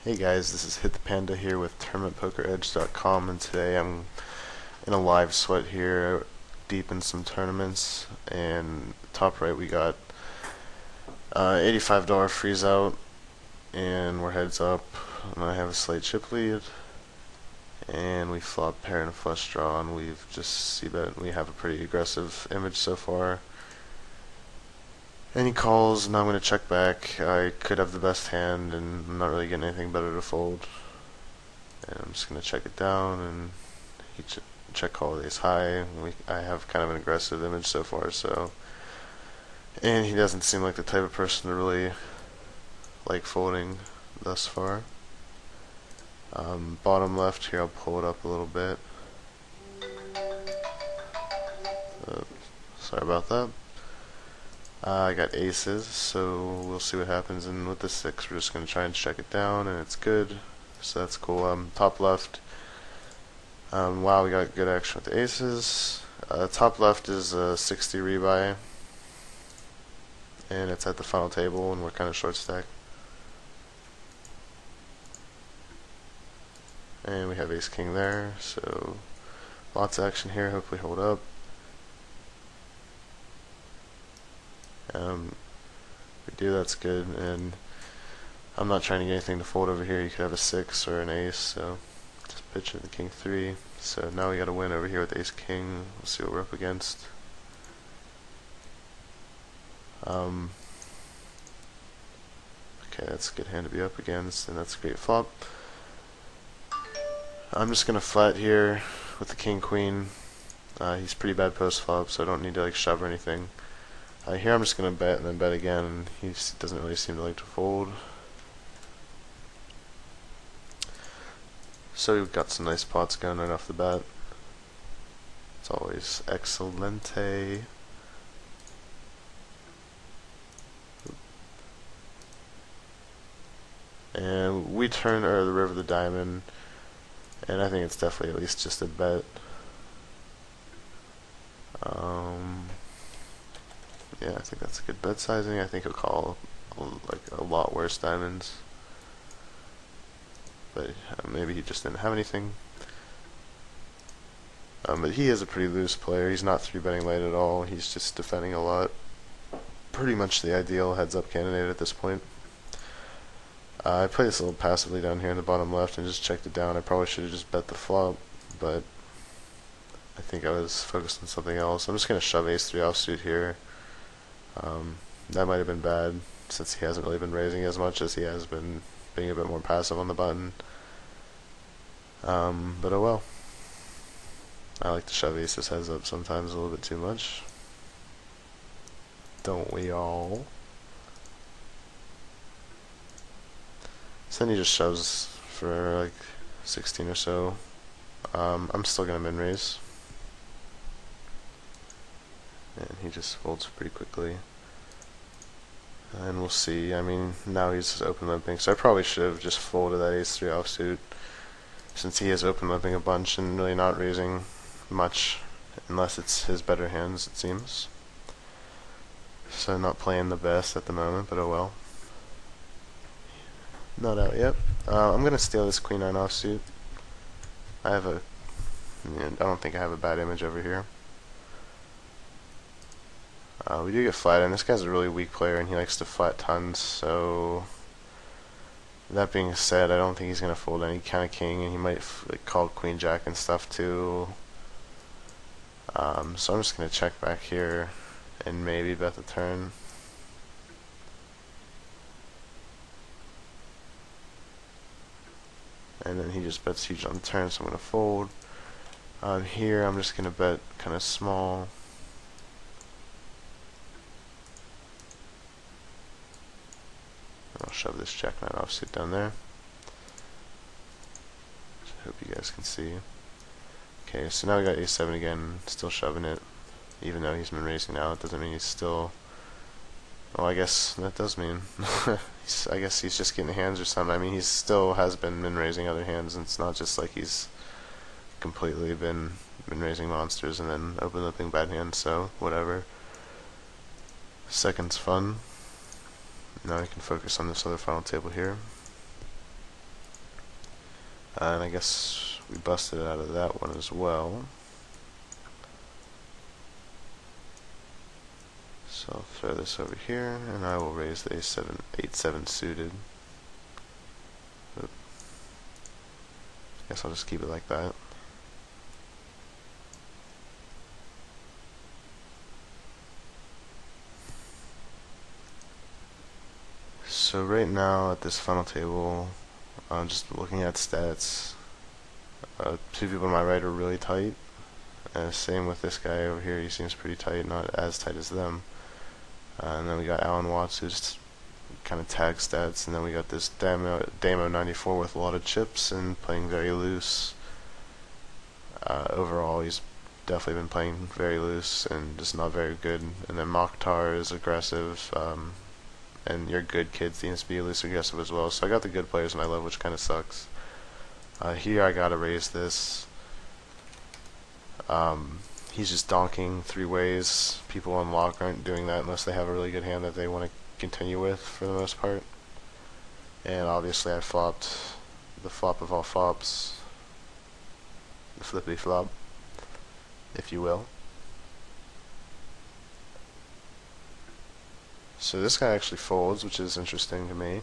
Hey guys, this is HITTHEPANDA here with TournamentPokerEdge.com, and today I'm in a live sweat here, deep in some tournaments. And top right we got $85 freeze out, and we're heads up, and I have a slight chip lead, and we flop pair and a flush draw, and we've just see that we have a pretty aggressive image so far. And he calls, and I'm going to check back. I could have the best hand, and I'm not really getting anything better to fold. And I'm just going to check it down, and he check call with ace high. I have kind of an aggressive image so far, so. And he doesn't seem like the type of person to really like folding thus far. Bottom left here, I'll pull it up a little bit. Sorry about that. I got aces, so we'll see what happens, and with the 6 we're just going to try and check it down, and it's good, so that's cool. Top left, wow, we got good action with the aces. Top left is a 60 rebuy, and it's at the final table, and we're kind of short stack. And we have ace king there, so lots of action here, hopefully hold up. We do, that's good, and I'm not trying to get anything to fold over here. You could have a 6 or an ace, so just pitch it the king 3. So now we got a win over here with ace king. We'll see what we're up against. Okay, that's a good hand to be up against, and that's a great flop. I'm just gonna flat here with the king queen. He's pretty bad post flop, so I don't need to like shove or anything. Here I'm just going to bet and then bet again, and he doesn't really seem to like to fold. So we've got some nice pots going right off the bat. It's always excelente. And we turn the river the diamond, and I think it's definitely at least just a bet. Yeah, I think that's a good bet sizing. I think he'll call like a lot worse diamonds, but maybe he just didn't have anything. But he is a pretty loose player. He's not 3-betting late at all. He's just defending a lot. Pretty much the ideal heads-up candidate at this point. I played this a little passively down here in the bottom left and just checked it down. I probably should have just bet the flop, but I think I was focused on something else. I'm just going to shove ace-3 offsuit here. That might have been bad, since he hasn't really been raising as much as he has been being a bit more passive on the button. But oh well. I like to shove aces heads up sometimes a little bit too much. Don't we all? So then he just shoves for like 16 or so. I'm still going to min raise. And he just folds pretty quickly. And we'll see. I mean, now he's open limping, so I probably should have just folded that ace-3 offsuit, since he is open limping a bunch and really not raising much, unless it's his better hands, it seems. So not playing the best at the moment, but oh well. Not out yet. I'm gonna steal this queen-9 offsuit. I don't think I have a bad image over here. We do get flat, and this guy's a really weak player, and he likes to flat tons, so that being said, I don't think he's going to fold any kind of king, and he might like, call queen jack and stuff too. So I'm just going to check back here and maybe bet the turn. And then he just bets huge on the turn, so I'm going to fold. Here I'm just going to bet kind of small. I'll shove this jack-9 offsuit down there. I hope you guys can see. Okay, so now we got a7 again, still shoving it. Even though he's been raising now, it doesn't mean he's still... Well, I guess that does mean... I guess he's just getting hands or something. I mean, he still has been raising other hands, and it's not just like he's completely been raising monsters and then open limping bad hands, so whatever. Second's fun. Now I can focus on this other final table here. And I guess we busted out of that one as well. So I'll throw this over here, and I will raise the A7, 8-7 suited. Oop. Guess I'll just keep it like that. So right now at this final table, I'm just looking at stats. Two people on my right are really tight. Same with this guy over here, he seems pretty tight, not as tight as them. And then we got Alan Watts, who's kind of tag stats, and then we got this Damo 94 with a lot of chips and playing very loose. Overall, he's definitely been playing very loose and just not very good. And then Mokhtar is aggressive, and your good kid seems to be loose aggressive as well. So I got the good players in my love, which kind of sucks. Here I gotta raise this. He's just donking three ways. People on lock aren't doing that unless they have a really good hand that they want to continue with for the most part. And obviously I flopped the flop of all flops, the flippity flop, if you will. So this guy actually folds, which is interesting to me,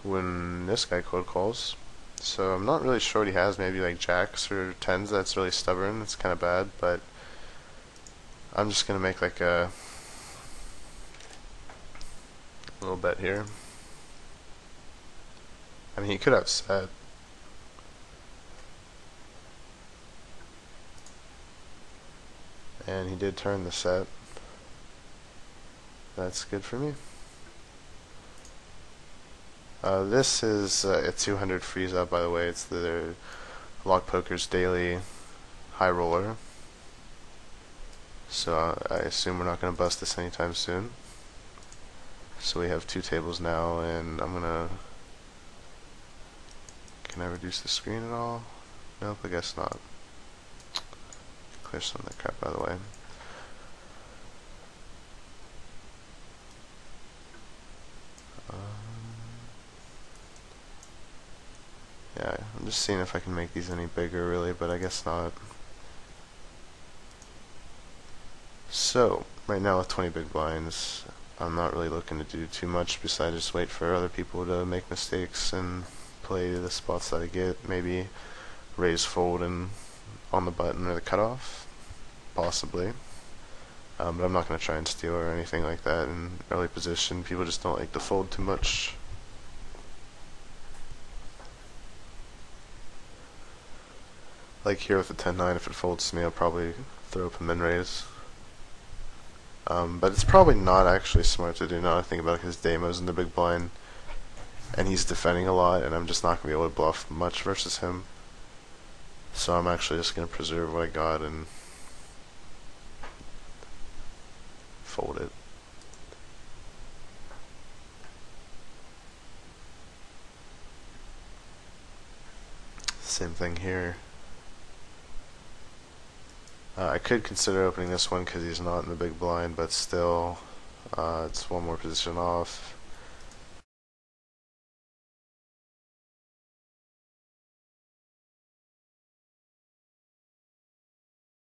when this guy cold calls. So I'm not really sure what he has, maybe like jacks or tens that's really stubborn. It's kind of bad, but I'm just going to make like a little bet here. I mean, he could have set. And he did turn the set. That's good for me. This is a 200 freeze up, by the way. It's the Lock Poker's daily high roller. So I assume we're not going to bust this anytime soon. So we have two tables now, and I'm going to... Can I reduce the screen at all? Nope, I guess not. Clear some of that crap out of the way. Yeah, I'm just seeing if I can make these any bigger really, but I guess not. So, right now with 20 big blinds, I'm not really looking to do too much besides just wait for other people to make mistakes and play the spots that I get. Maybe raise fold and on the button or the cutoff, possibly. But I'm not going to try and steal or anything like that in early position. People just don't like to fold too much. Like here with the 10-9, if it folds to me, I'll probably throw up a min raise. But it's probably not actually smart to do now I think about it, because Damo's in the big blind, and he's defending a lot, and I'm just not going to be able to bluff much versus him. So I'm actually just going to preserve what I got and fold it. Same thing here. I could consider opening this one because he's not in the big blind, but still, it's one more position off.